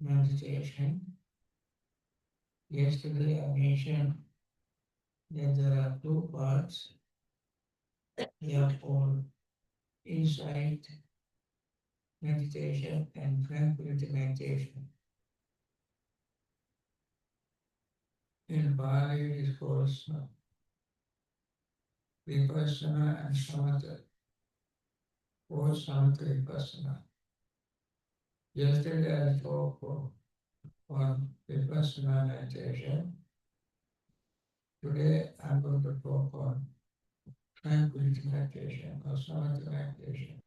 meditation. Yesterday I mentioned that there are two parts. They are called insight meditation and tranquility meditation. In Bali it is called Vipassana and Samadhi, or Samatha Vipassana. Yesterday I talked on Vipassana meditation. Today I'm going to talk on tranquility meditation or Samatha meditation.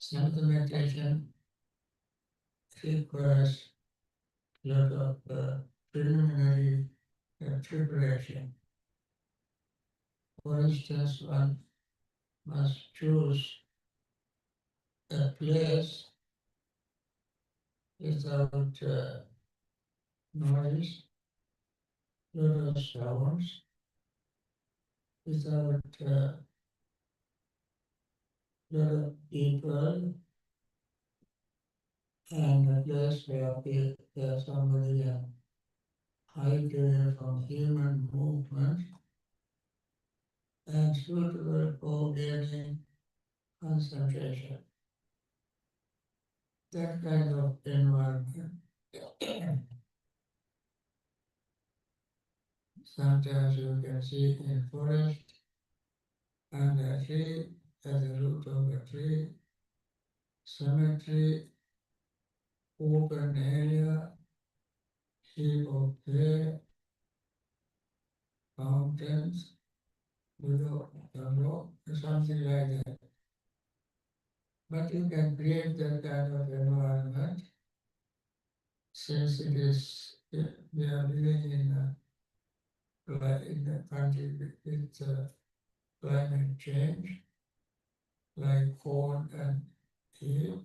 Samatha meditation requires a lot of preliminary preparation. For instance, one must choose a place without noise, lot of sounds, without lot of people, and a place where there's somebody hide away from human movement and suitable for gaining concentration. That kind of environment. Sometimes you can see in forest, under a tree, at the root of a tree, cemetery, open area, heap of hay, mountains, below the rock, something like that. But you can create that kind of environment since it is, we are living in a country with climate change, like cold and heat.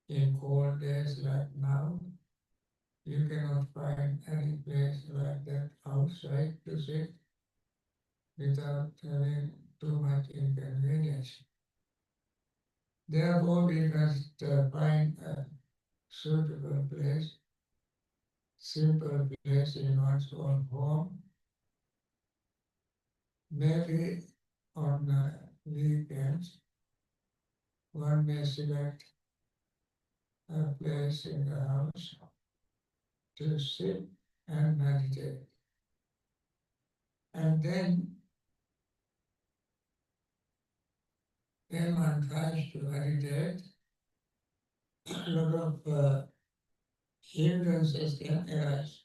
In cold days like now, you cannot find any place like that outside to sit without having too much inconvenience. Therefore, we must find a suitable place, simple place in one's own home, maybe on weekends. One may select a place in the house to sit and meditate. And then when one tries to meditate, a lot of hindrances can arise.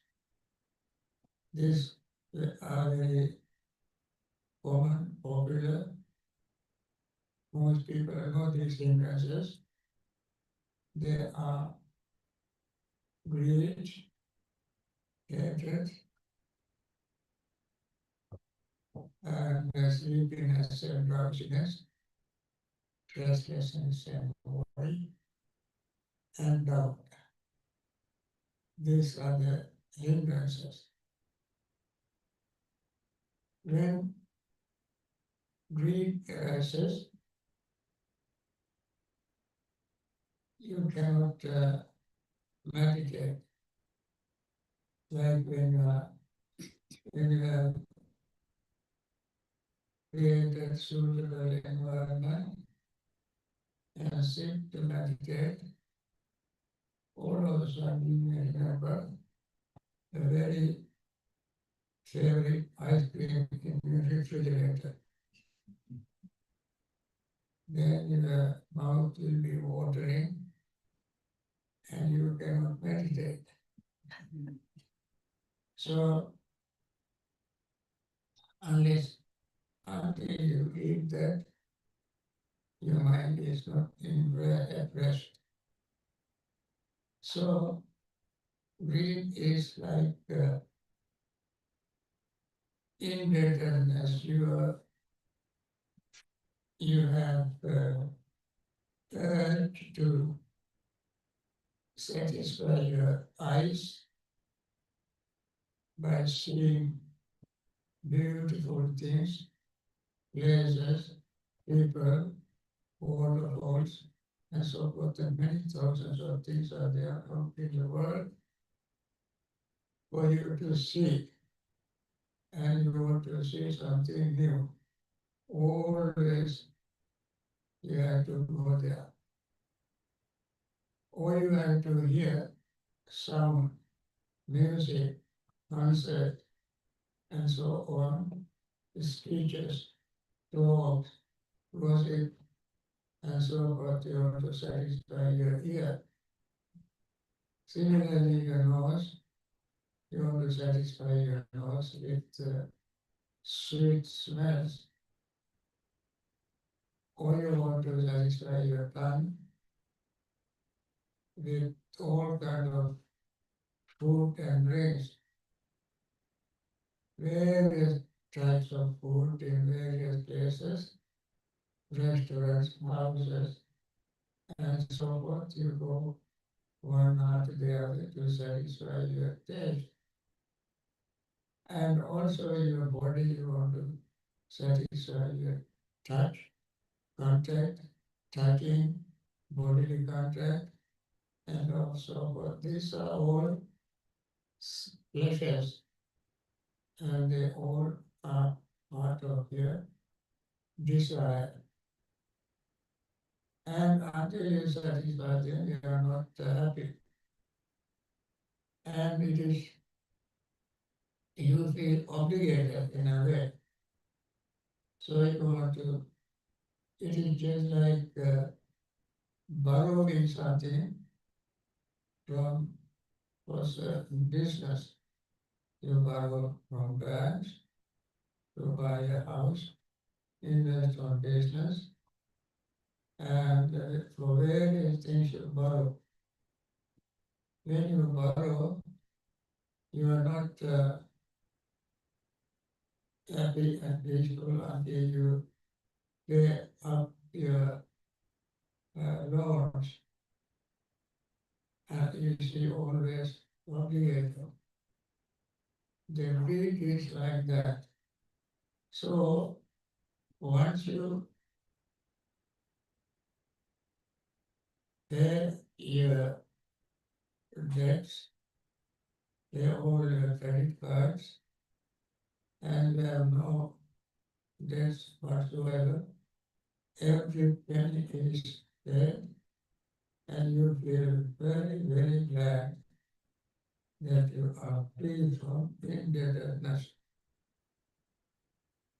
These are very common, popular. Most people know these hindrances. They are greed, hatred, and sleepiness and drowsiness, restlessness and worry, and doubt. These are the hindrances. When greed arises, you cannot meditate. Like when you have created suitable environment and sit to meditate, all of a sudden you may remember a very favorite ice cream in the refrigerator. Then your mouth will be watering and you cannot meditate. So until you eat that, your mind is not at rest. So greed is like indebtedness. You have urge to satisfy your eyes by seeing beautiful things, places, people, waterfalls, and so forth, and many thousands of things are there out in the world for you to see, and you want to see something new. Always you have to go there. Or you have to hear sound, music, concert, and so on, speeches, talks, gossip, and so forth. You want to satisfy your ear. Similarly, your nose, you want to satisfy your nose with sweet smells, or you want to satisfy your tongue with all kind of food and drinks, various types of food in various places, restaurants, houses, and so forth. You go one after the other to satisfy your taste. And also your body, you want to satisfy your touch, contact, touching, bodily contact, and also what these are all pleasures, and they all are part of your desire. And until you satisfy them, you are not happy. And it is, you feel obligated in a way. So you want to, it is just like borrowing something from for certain business. You borrow from banks to buy a house, invest on business, and for various things you borrow. When you borrow, you are not happy and peaceful until you pay up your loans. And you see always obligated. The greed is like that. So once you pay your debts, pay all your credit cards, and you have no debts whatsoever, every penny is paid, and you feel very, very glad that you are free from indebtedness.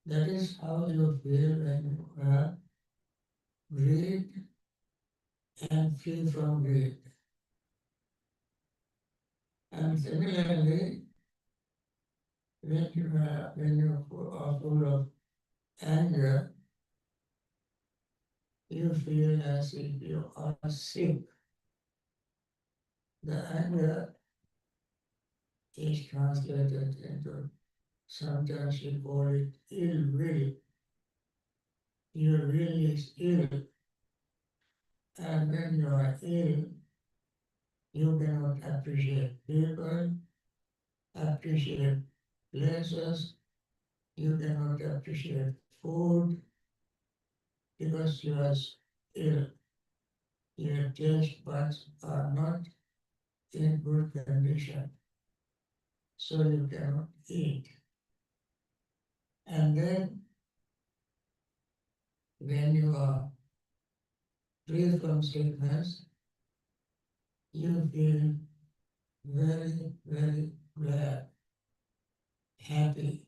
That is how you feel when you are greed and free from greed. And similarly, when you are full of anger, you feel as if you are sick. The anger is translated into, sometimes we call it ill will. Your will is ill, and when you are ill, you cannot appreciate people, appreciate places, you cannot appreciate food, because you are ill. Your taste buds are not in good condition, so you cannot eat. And then when you are free from sickness, you feel very, very glad, happy.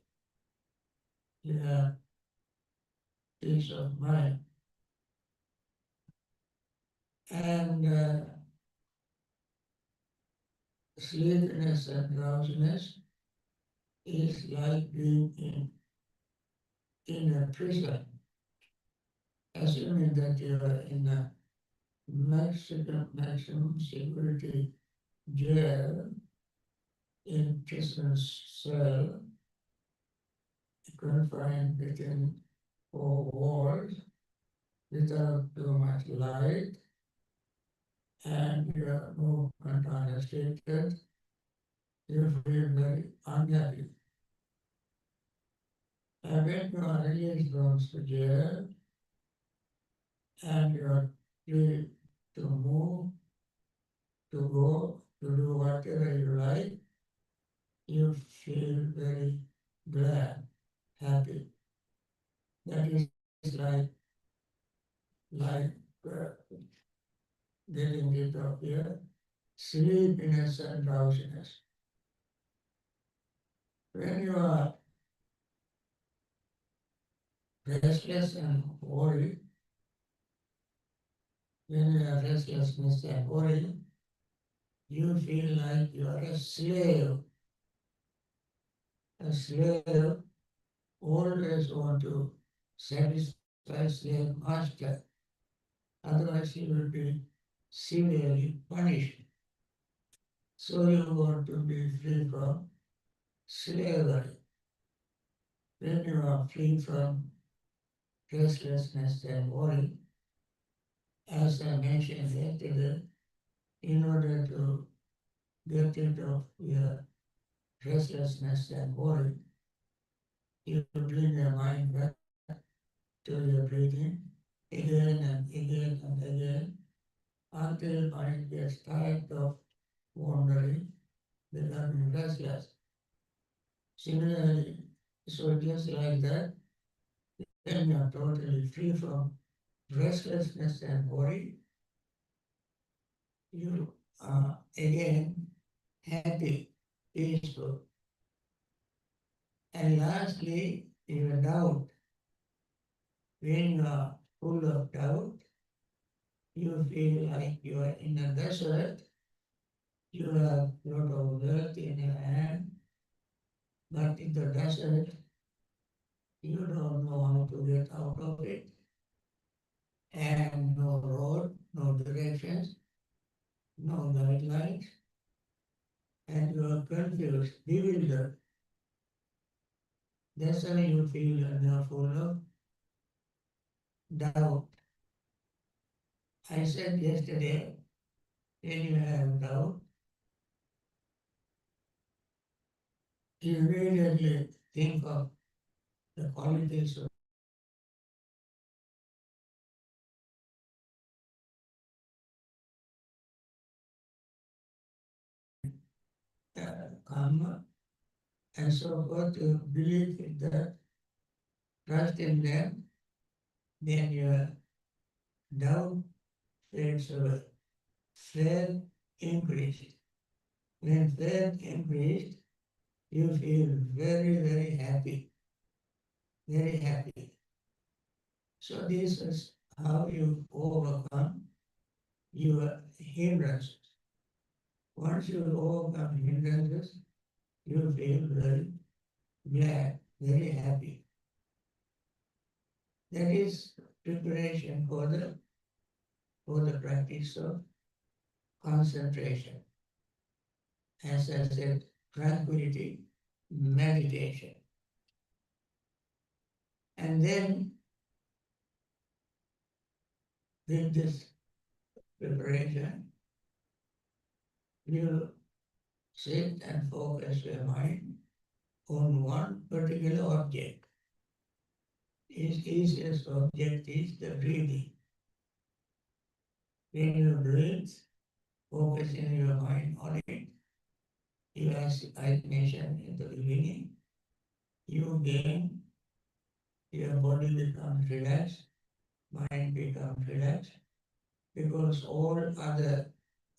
You have peace of mind. And sleepiness and drowsiness is like being in a prison, assuming that you are in a maximum security jail, in prison cell, confined within four walls, without too much light, and your movement unrestricted, you feel very unhappy. And when you are released from jail, and you're free to move, to go, to do whatever you like, you feel very glad, happy. That is like uh, getting rid of your sleepiness and drowsiness. When you are restless and worried, when you are restlessness and worry, you feel like you are a slave. A slave always want to satisfy slave master, otherwise he will be severely punished. So you want to be free from slavery. When you are free from restlessness and worry, as I mentioned yesterday, in order to get rid of your restlessness and worry, you bring your mind back to your breathing again and again and again until mind gets tired of wandering, becoming restless. Similarly, so just like that, when you are totally free from restlessness and worry, you are again happy, peaceful. And lastly, your doubt. When you are full of doubt, you feel like you are in a desert, you have a lot of wealth in your hand, but in the desert, you don't know how to get out of it, and no road, no directions, no guidelines, and you are confused, bewildered. That's why you feel you are full of doubt. I said yesterday, when you have doubt, you immediately think of the qualities of karma and so forth. You believe in that, trust in them, then your doubt fades away. Faith increased. When faith increased, you feel very, very happy, very happy. So this is how you overcome your hindrances. Once you overcome hindrances, you feel very glad, very happy. That is preparation for the practice of concentration. As I said, tranquility, meditation. And then with this preparation, you sit and focus your mind on one particular object. Its easiest object is the breathing. When you breathe, focusing your mind on it, you, as I mentioned in the beginning, you gain, your body becomes relaxed, mind becomes relaxed, because all other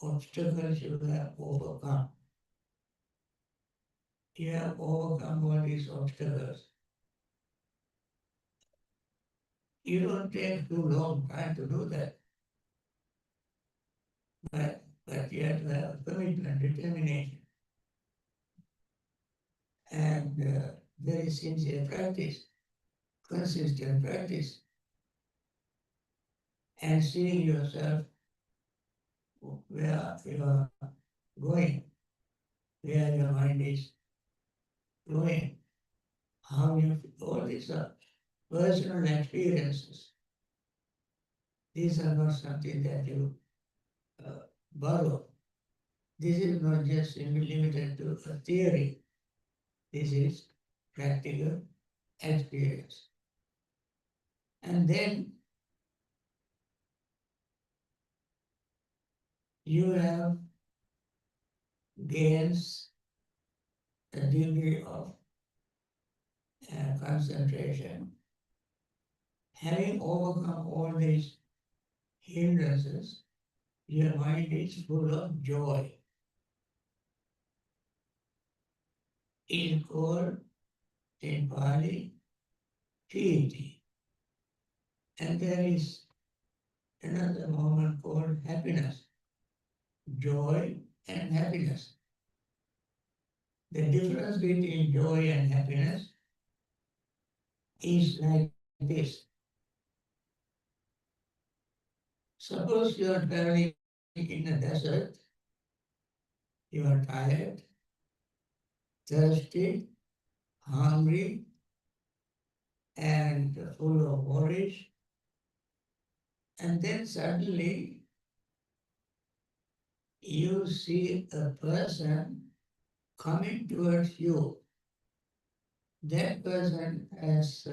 obstacles you have overcome. You have overcome all these obstacles. You don't take too long time to do that, but you have to have commitment, determination, and very sincere practice, consistent practice, and seeing yourself where you are going, where your mind is going, how you, all these are personal experiences. These are not something that you borrow. This is not just limited to a theory. This is practical experience. And then you have gains a degree of concentration. Having overcome all these hindrances, your mind is full of joy. It is called in Pali Piti. And there is another moment called happiness, joy and happiness. The difference between joy and happiness is like this. Suppose you are traveling in a desert, you are tired, thirsty, hungry, and full of worries, and then suddenly you see a person coming towards you. That person has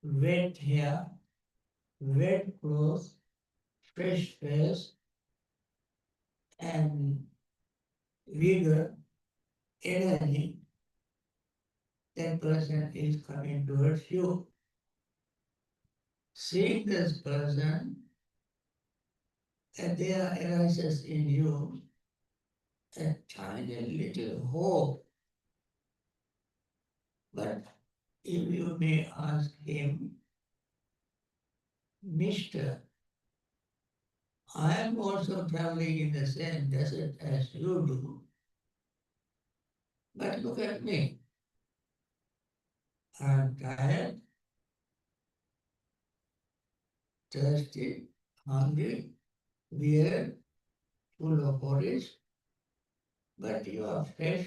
wet hair, wet clothes, fresh face, and vigor, energy. That person is coming towards you. Seeing this person, and there arises in you a tiny little hope. But if you may ask him, Mister, I am also traveling in the same desert as you do, but look at me. I'm tired, thirsty, hungry, weird, full of worries, but you are fresh,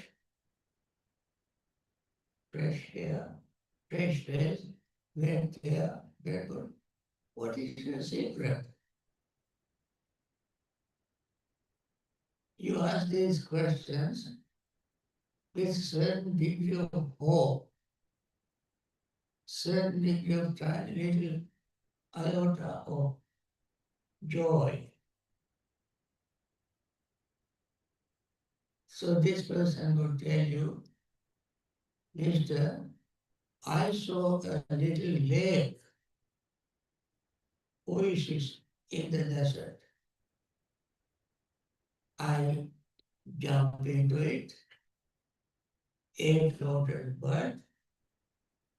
fresh hair, fresh face, wet hair, very good. What is your secret? You ask these questions with certain degree of hope, certain degree of tiny little iota of joy. So this person will tell you, Mister, I saw a little lake oasis in the desert. I jumped into it, ate lotus bud,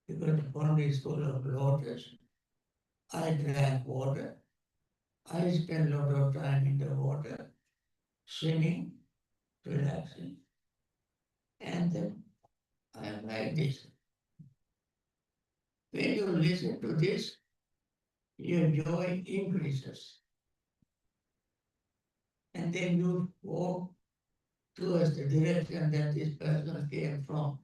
because the pond is full of lotus. I drank water. I spent a lot of time in the water, swimming, relaxing. And then I am like this. When you listen to this, your joy increases. And then you walk towards the direction that this person came from.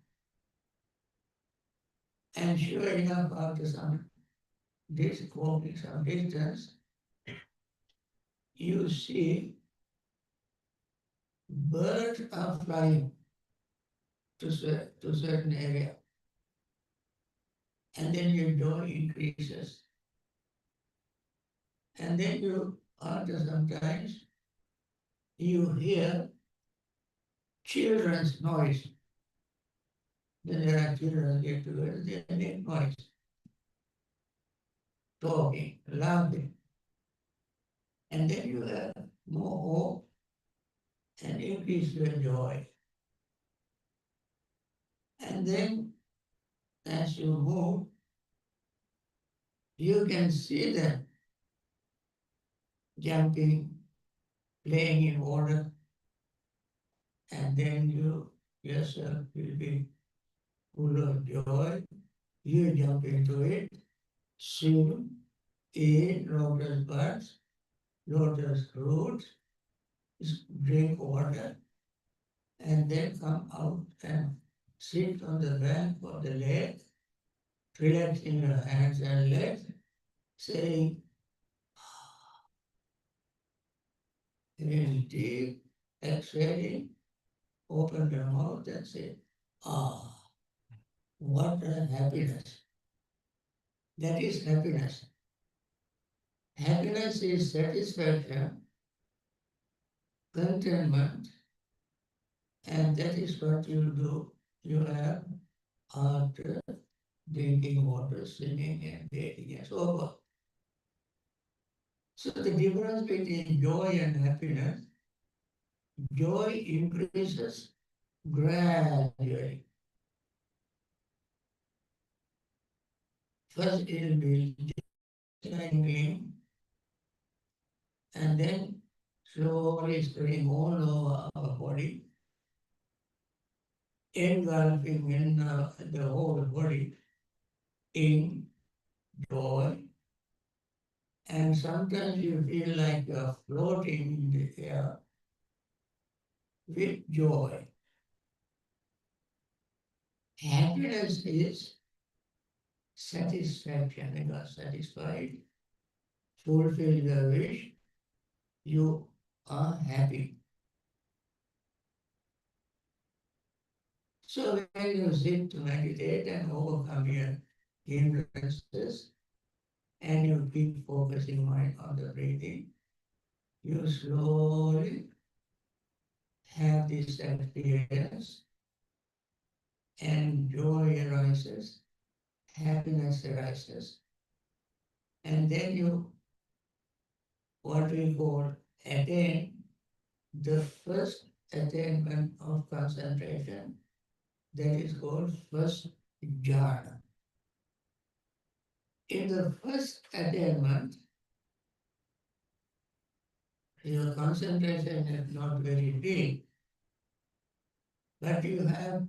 And sure enough, after walking some distance, you see birds are flying to certain area. And then your joy increases. And then after some time, you hear children's noise. When there are children get together, they make noise, talking, laughing. And then you have more hope and increase your joy. And then as you move, you can see them jumping, playing in water, and then you yourself will be full of joy. You jump into it, swim, eat lotus buds, lotus fruits, drink water, and then come out and sit on the bank of the lake, relaxing your hands and legs, saying, really deep, exhaling, open your mouth and say, ah, what a happiness. That is happiness. Happiness is satisfaction contentment, and that is what you do. You have after drinking water, swimming, and bathing, and so forth. So the difference between joy and happiness, joy increases gradually. First it will be tingling, and then slowly spreading all over our body, engulfing in the whole body in joy. And sometimes you feel like you're floating in the air with joy. Happiness is satisfaction. You are satisfied, fulfill your wish, you are happy. So when you sit to meditate and overcome your hindrances, and you keep focusing mind on the breathing, you slowly have this experience and joy arises, happiness arises, and then you, what we call, attain the first attainment of concentration, that is called first jhana. In the first attainment, your concentration is not very deep, but you have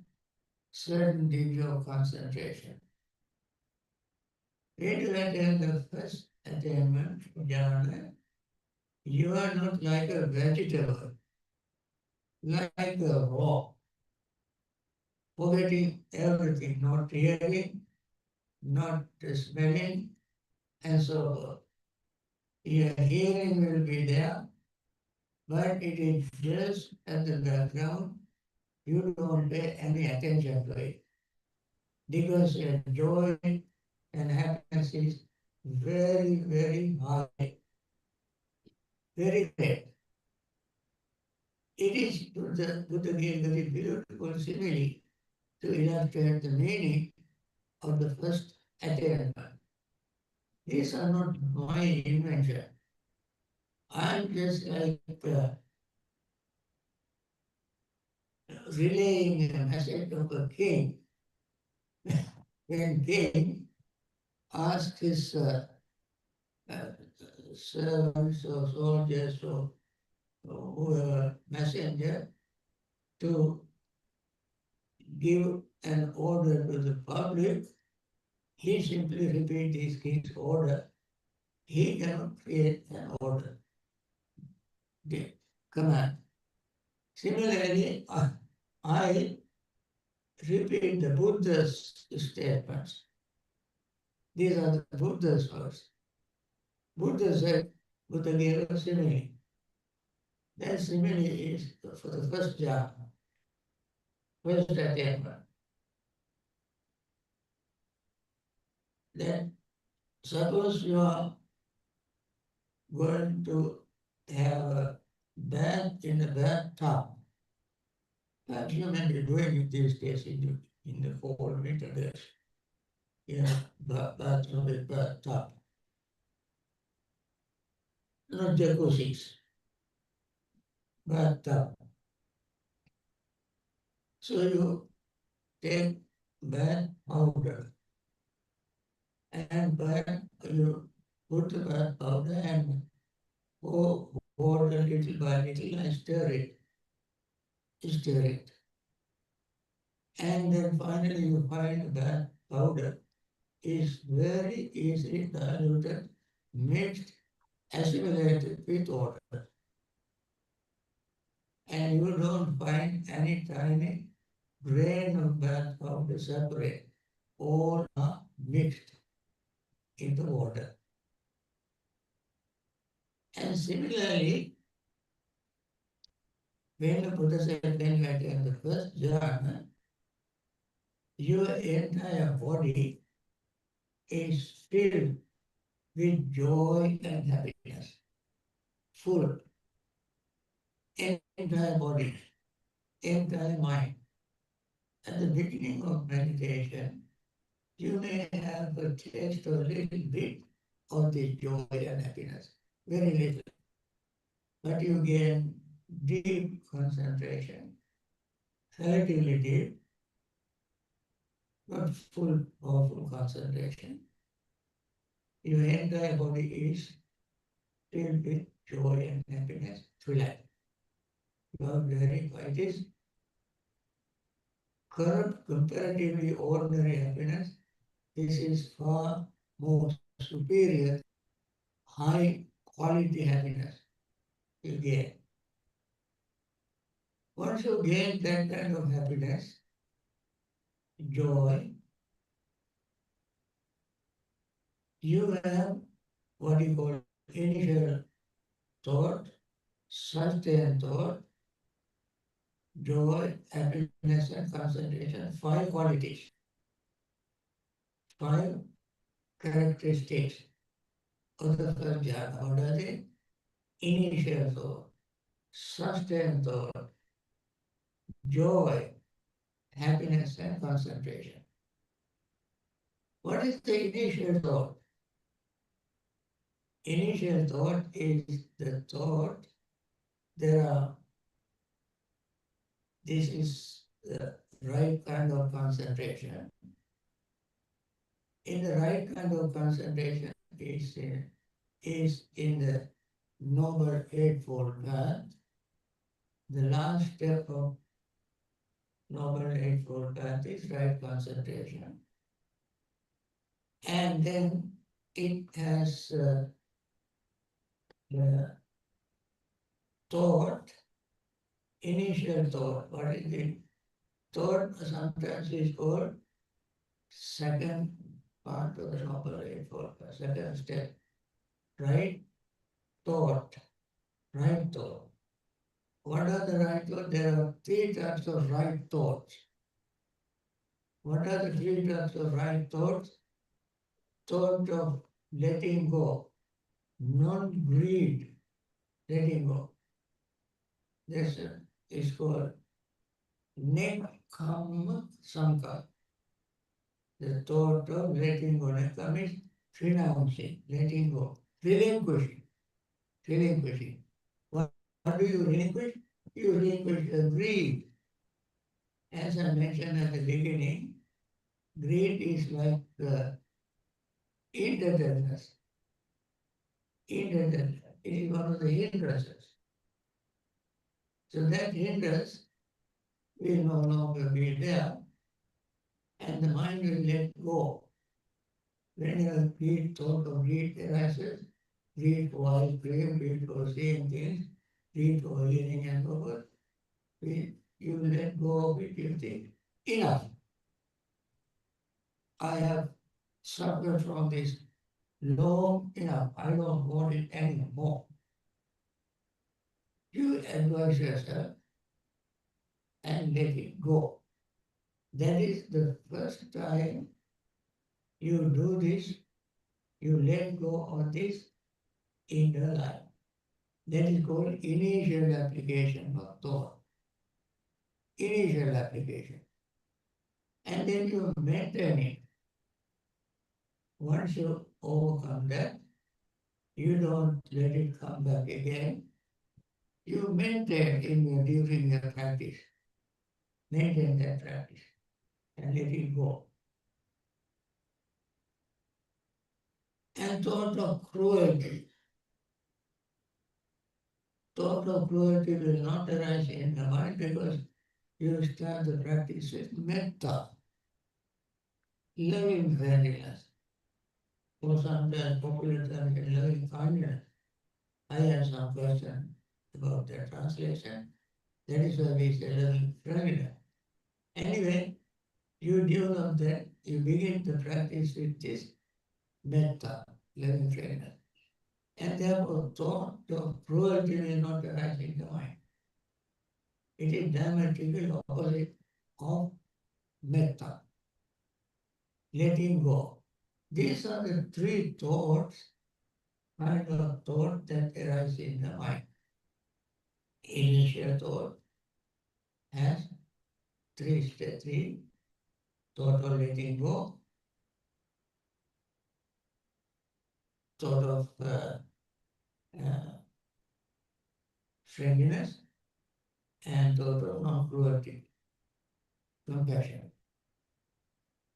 certain degree of concentration. When you attain the first attainment, jhana, you are not like a vegetable, like a rock, forgetting everything, not hearing, not smelling, and so forth. Your hearing will be there, but it is just at the background. You don't pay any attention to it because your joy and happiness is very, very high, very great. It is Buddha gave very beautiful simile to illustrate the meaning of the first attainment. These are not my invention. I'm just like relaying a message of a king. When king asked his uh, servants or soldiers or whoever messenger to give an order to the public, he simply repeats his king's order. He cannot create an order, the command. Similarly, I repeat the Buddha's statements. These are the Buddha's words. Buddha said, Buddha gave a simile. That simile is for the first jhana, first attainment. Then suppose you are going to have a bath in a bathtub. Perhaps you may be doing it these days in the fall, winter days. Bathroom with bathtub. Not jacuzzis, bathtub. So you take bath powder and you put the bath powder and pour water little by little and stir it. And then finally you find the bath powder is very easily diluted, mixed, assimilated with water. And you don't find any tiny grain of bath powder separate. All are mixed in the water. And similarly, when the Buddha said, when you attain the first jhana, your entire body is filled with joy and happiness, full. entire body, entire mind. At the beginning of meditation, you may have a taste of a little bit of this joy and happiness, very little. But you gain deep concentration, relatively deep, but full, powerful concentration. Your entire body is filled with joy and happiness, relax. You are very quiet. It is current, comparatively ordinary happiness. This is far more superior, high quality happiness you gain. Once you gain that kind of happiness, joy, you have what you call initial thought, sustained thought, joy, happiness, and concentration. Five qualities, five characteristics of the first jhana. What are they? Initial thought, sustained thought, joy, happiness, and concentration. What is the initial thought? Initial thought is the thought there are, this is the right kind of concentration. In the right kind of concentration is in the Noble Eightfold Path. The last step of Noble Eightfold Path is right concentration. And then it has the thought, initial thought. What is it? Thought sometimes is called second part of the Noble Eightfold Path, second step. Right thought, right thought. What are the right thoughts? There are three types of right thoughts. What are the three types of right thoughts? Thought of letting go, non-greed, letting go. This is called Nekam Sanka. The thought of letting go. Nekam is renouncing, letting go, relinquishing, relinquishing. What do you relinquish? You relinquish greed. As I mentioned at the beginning, greed is like indebtedness. Indebtedness. It is one of the hindrances. So that hindrance will no longer be there, and the mind will let go. Whenever greed, thought of greed arises, greed for ice cream, greed for seeing things, greed for hearing and so forth, you let go of it, you think, enough. I have suffered from this long enough. I don't want it anymore. You advise yourself and let it go. That is the first time you do this, you let go of this in your life. That is called initial application of thought. Initial application. And then you maintain it. Once you overcome that, you don't let it come back again. You maintain during your practice. Maintain that practice and let it go. And thought of cruelty. Thought of cruelty will not arise in the mind because you start the practice with metta, loving kindness. Or sometimes popular term is loving kindness. I have some question about the translation. That is why we say loving kindness. Anyway, you develop that, you begin to practice with this metta, loving kindness. And therefore thought of cruelty will not arise in the mind. It is diametrically opposite of metta, letting go. These are the three thoughts, kind of thought that arise in the mind. initial thought has three thought of letting go, thought of uh, friendliness, and thought of non-cruelty, compassion.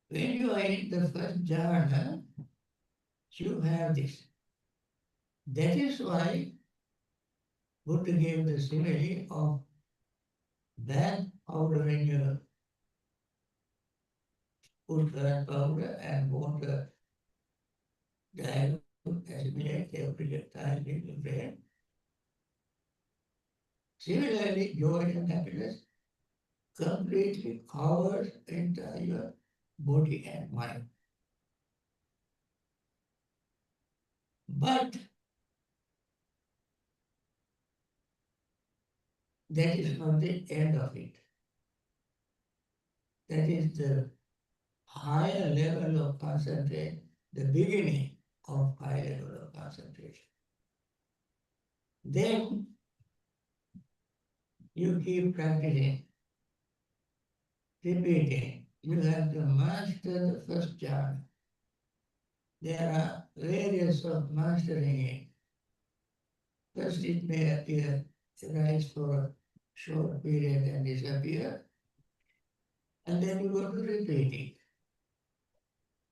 When you are in the first jhana, you have this. That is why Buddha gave the simile of bath powder in your put currant powder and water dilute, assimilate every time in the brain. Similarly, joy and happiness completely covers entire body and mind. But that is not the end of it. That is the higher level of concentration, the beginning of high level of concentration. Then you keep practicing, repeating. You have to master the first jhana. There are various of mastering it. First it may appear, arise for a short period and disappear, and then you go to repeat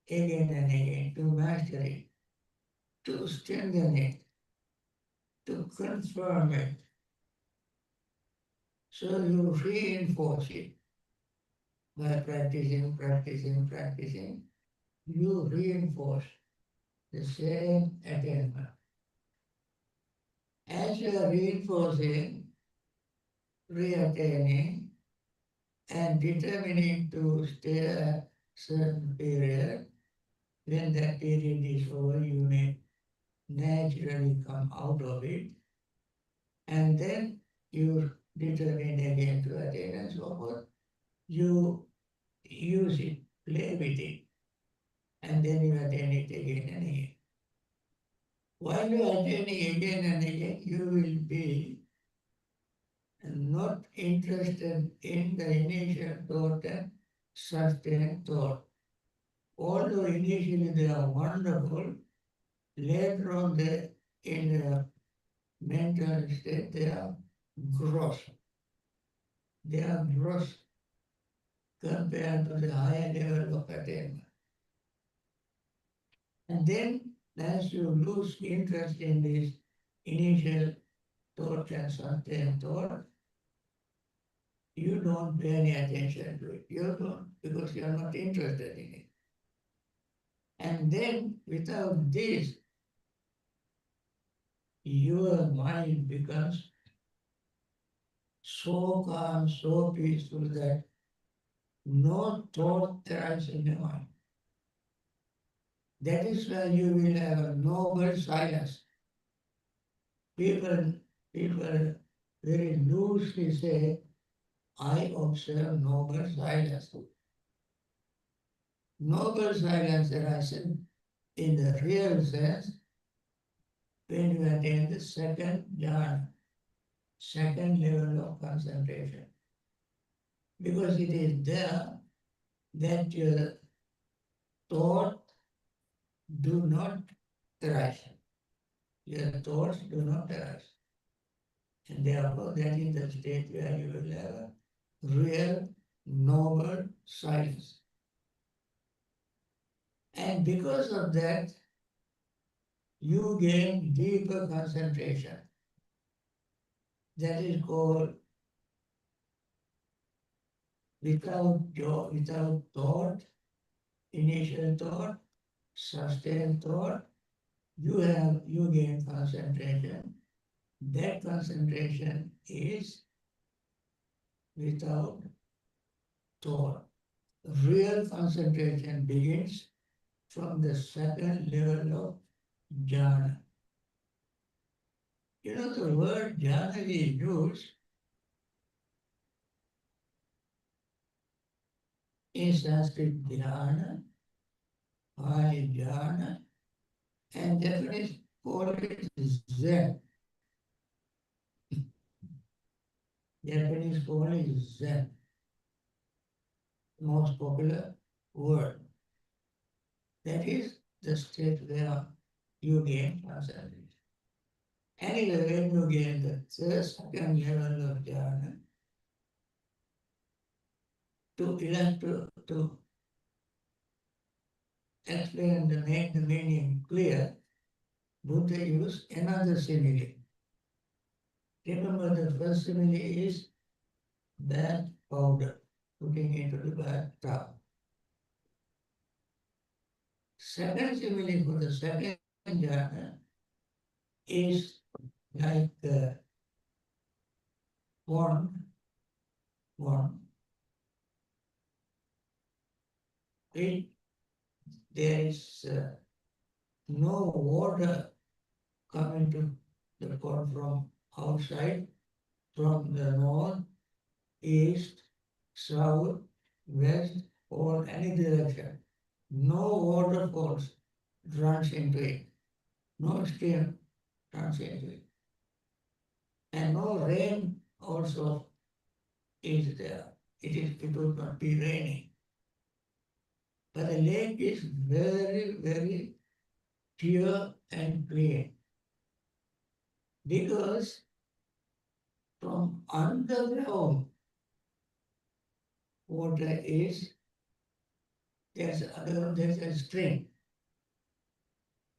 it again and again to master it, to strengthen it, to confirm it. So you reinforce it by practicing. You reinforce the same attainment. As you are reinforcing, reattaining, and determining to stay a certain period, when that period is over, you may naturally come out of it, and then you determine again to attain and so forth. You use it, play with it, and then you attain it again and again. While you are attaining again and again, you will be not interested in the initial thought and sustained thought. Although initially they are wonderful, later on they, in a mental state, they are gross. They are gross compared to the higher level of attainment. And then, as you lose interest in this initial thought and sustained thought, you don't pay any attention to it. You don't, because you are not interested in it. And then, without this, your mind becomes so calm, so peaceful that no thought thrives in your mind. That is why you will have a noble silence. People, people very loosely say, I observe noble silence. Noble silence arises in the real sense when you attain the second jhana, second level of concentration. Because it is there that your thought do not arise. Your thoughts do not arise. And therefore, that is the state where you will have a real, noble silence. And because of that, you gain deeper concentration. That is called without thought, initial thought, sustained thought, you gain concentration. That concentration is without thought. Real concentration begins from the second level of jhana. You know, the word jhana is used in Sanskrit dhyana, Pali jhana, and Japanese call it Zen. Japanese call is Zen, most popular word. That is the state where you gain concentration. Anyway, when you gain the second level of jhana, to explain the make the meaning clear, Buddha used another simile. Remember, the first simile is bath powder, putting into the bathtub. Second simile for the second jhana is like the pond, pond. It, there is no water coming to the pond from outside, from the north, east, south, west, or any direction. No waterfalls runs into it. No stream runs into it. And no rain also is there. It would not be raining. But the lake is very, very pure and clean. Because from underground water is, there's a spring.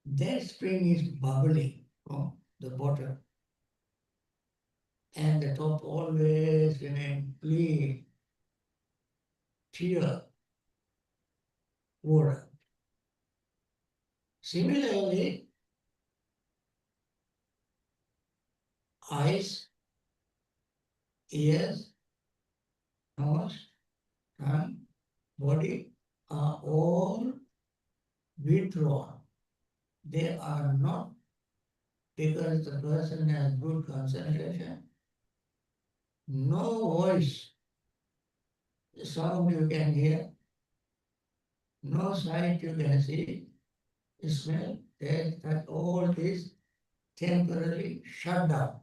That spring is bubbling from the bottom. And the top always remain clean, pure water. Similarly, eyes, ears, nose, tongue, body are all withdrawn. They are not because the person has good concentration. No voice, the sound you can hear, no sight you can see, smell, taste, that all is temporarily shut down.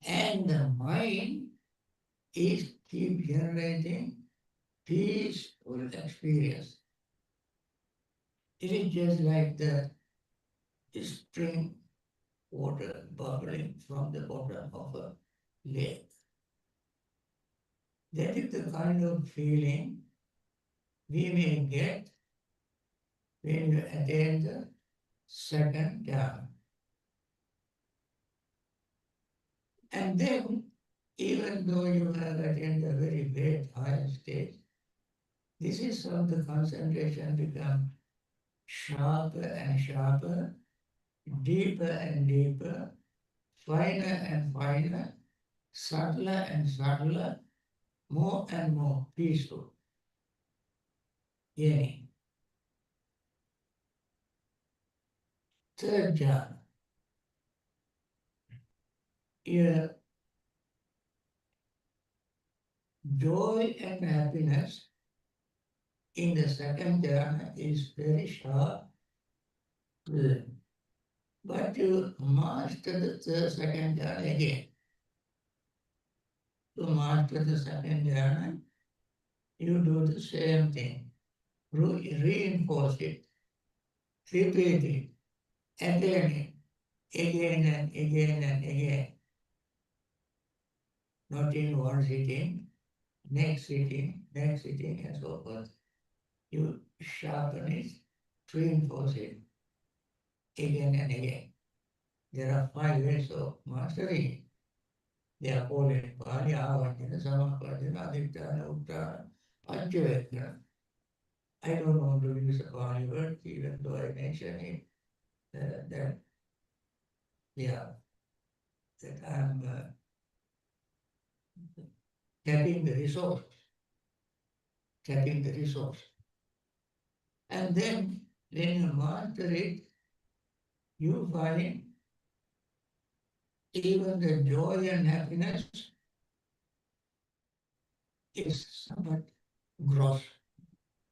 And the mind is keep generating peaceful experience. It is just like the spring water bubbling from the bottom of a lake. That is the kind of feeling we may get when you attain the second jhana. And then, even though you have attained a very great higher state, this is how the concentration becomes sharper and sharper, deeper and deeper, finer and finer, subtler and subtler, more and more peaceful. Gaining. Third jhana. Your joy and happiness in the second jhana is very sharp, but you master the second jhana again. To master the second jhana, you do the same thing. Reinforce it, repeat it, attain it, again and again and again. Not in one sitting, next sitting, and so forth. You sharpen it, reinforce it, again and again. There are 5 ways of mastering it. They are called in Pali, Avajana, Samapajana, Aditana, Uttara, Panchavetana. I don't want to use a Pali word, even though I mention it, that yeah, that I'm tapping the resource, tapping the resource. And then when you master it, you find even the joy and happiness is somewhat gross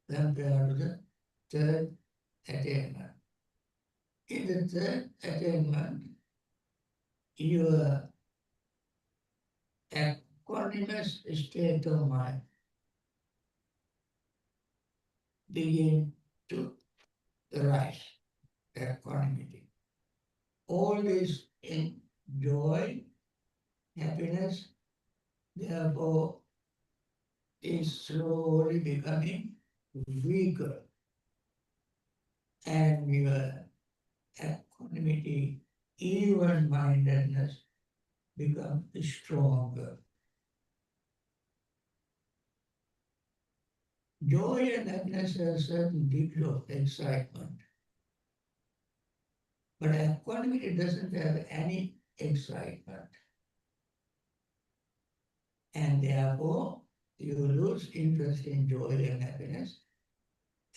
compared to the third attainment. In the third attainment, your equanimous state of mind begin to rise, equanimity. All this in joy, happiness, therefore is slowly becoming weaker, and your equanimity, even-mindedness become stronger. Joy and happiness have a certain degree of excitement, but equanimity doesn't have any excitement, and therefore you lose interest in joy and happiness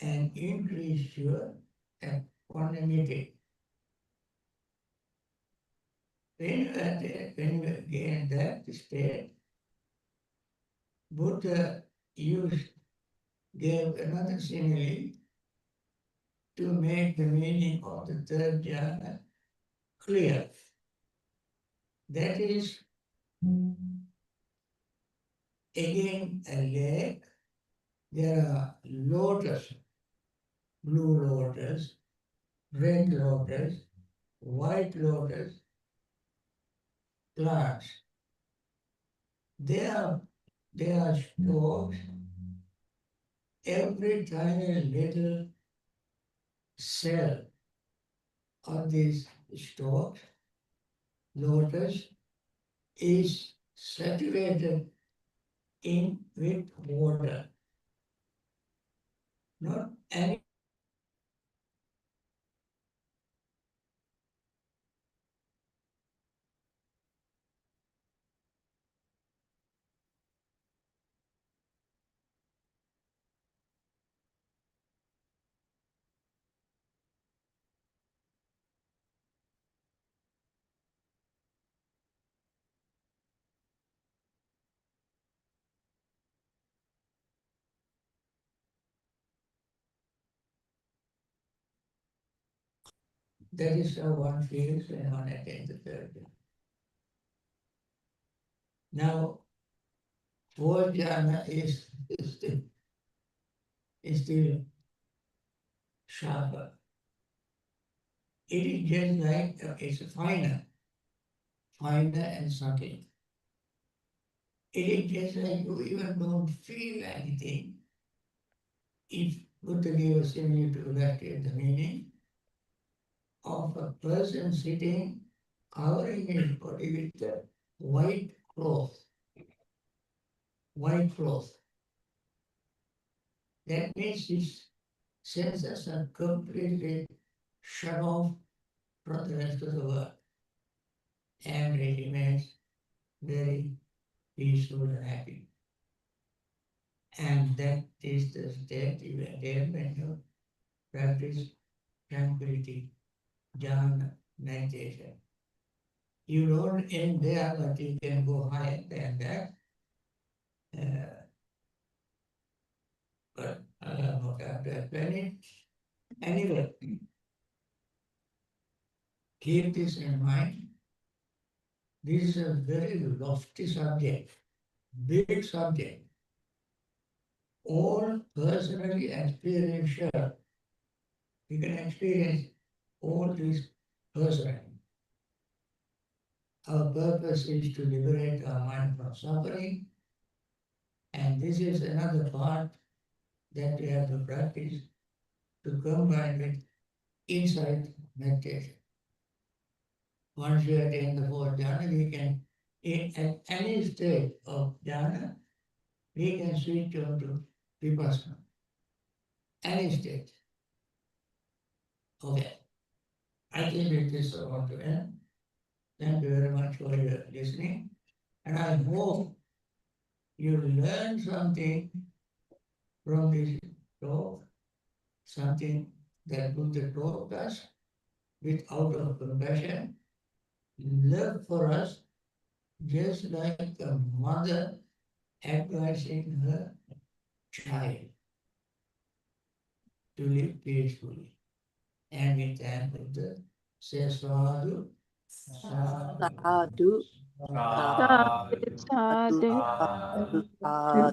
and increase your equanimity. When you gain that state, Buddha used gave another simile to make the meaning of the third jhana clear. That is, again, a lake, there are lotus, blue lotus, red lotus, white lotus plants. They are stalks. Every tiny little cell of these stalks, lotus, is saturated in with water. Not any that is how one feels when one attains the third jhana. Now, fourth jhana is still sharper. It is just like it's finer and subtle. It is just like you even don't feel anything. If Buddha gave a simile to illustrate the meaning of a person sitting, covering his body with a white cloth. White cloth. That means his senses are completely shut off from the rest of the world. And he remains very peaceful and happy. And that is the state you attain when you practice tranquility, jhana, meditation. You don't end there, but you can go higher than that. But I have not have to explain it. Anyway, keep this in mind. This is a very lofty subject, big subject, all personally experiential. You can experience all these personally. Our purpose is to liberate our mind from suffering, and this is another part that we have to practice to combine with insight meditation. Once we attain the fourth jhana, we can, at any state of jhana, we can switch on to vipassana. Any state. Okay. I think with this I want to end. Thank you very much for your listening. And I hope you learn something from this talk, something that Buddha taught us with out of compassion, love for us, just like a mother advising her child to live peacefully. And we thank Buddha, say sadhu, sadhu. Sadhu. Sadhu, sadhu.